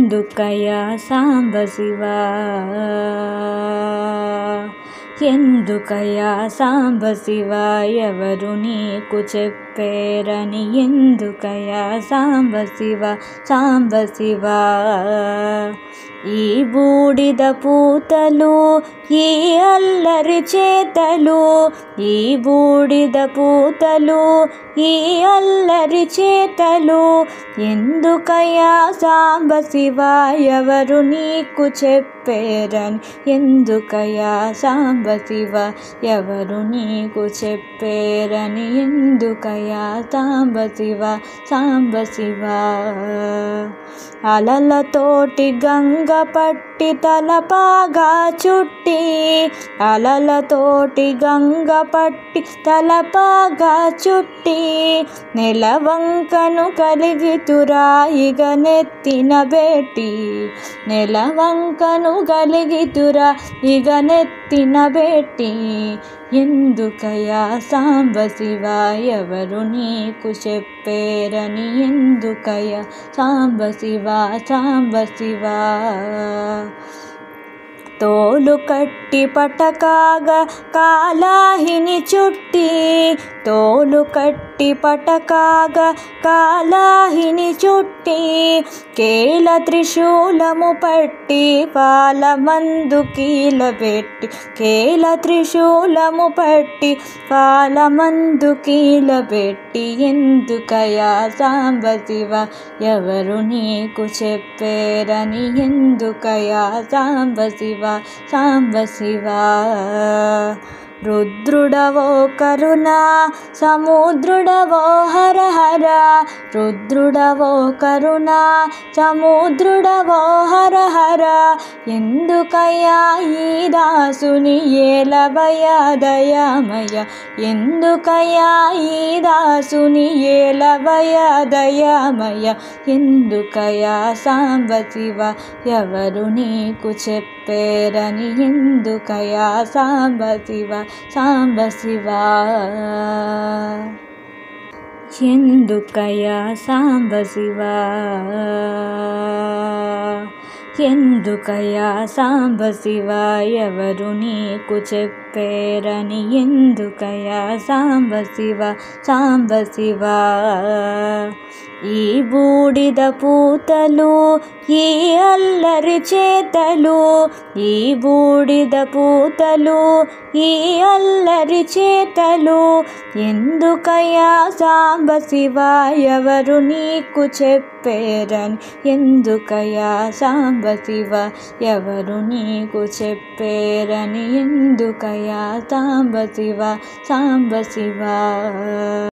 ఎందుకయ్యా సాంబశివా, ఎందుకయ్యా సాంబశివా, ఎవరు నీకు చెప్పేరని, ఎందుకయ్యా సాంబశివా, సాంబశివా. ఈ బూడిద పూతలు, ఈ అల్లరి చేతలు, ఈ బూడిద పూతలు, ఈ అల్లరి చేతలు, ఎందుకయ్యా సాంబశివా, ఎవరు నీకు చెప్పేరని, ఎందుకయ్యా సాంబశివా, ఎవరు నీకు చెప్పేరని, ఎందుకయ్యా సాంబశివా, సాంబశివా. అలలతోటి గంగ పట్టి తలపాగా చుట్టి, అలలతోటి గంగ పట్టి తలపాగా చుట్టి, నెలవంకను కలిగితురాయిగ నెత్తిన బెట్టి, నెలవంకను కలిగితురా ఇగ నెత్తిన బెట్టి, ఎందుకయ్యా సాంబశివా, ఎవరు నీకు చెప్పేరని, ఎందుకయ్యా సాంబశివా, సాంబశివా. తోలు కట్టి పటకాగా కాలాహిని చుట్టి, తోలు కట్టి పటకాగా కాలాహిని చుట్టి, కేల త్రిశూలము పట్టి పాలమందు కీల పెట్టి, కేల త్రిశూలము పట్టి పాలమందు కీల పెట్టి, ఎందుకయ్యా సాంబశివా, ఎవరు నీకు చెప్పేరని, ఎందుకయ్యా సాంబశివా, సాంబశివా. రుద్రుడవో కరుణా సముద్రుడవో హర హర, రుద్రుడవో కరుణా సముద్రుడవో హర హర, ఎందుకయ్యా ఈ దాసుని ఏలవయ్య దయామయ, ఎందుకయ్యా ఈ దాసుని ఏలవయ్య దయామయ, ఎందుకయ్యా సాంబశివా, ఎవరు నీకు చెప్పేరని, ఎందుకయ్యా సాంబశివా, సాంబశివా. ఎందుకయ్యా సాంబశివా, ఎందుకయ్యా సాంబశివా, ఎవరు నీకు చెప్పేరని, ఎందుకయ్యా సాంబశివా, సాంబశివా. ఈ బూడిద పూతలు, ఈ అల్లరి చేతలు, ఈ బూడిద పూతలు, ఈ అల్లరి చేతలు, ఎందుకయ్యా సాంబశివా, ఎవరు నీకు చెప్పేరని, ఎందుకయ్యా సాంబశివా, ఎవరు నీకు చెప్పేరని, ఎందుకయ్యా సాంబశివా, సాంబశివా.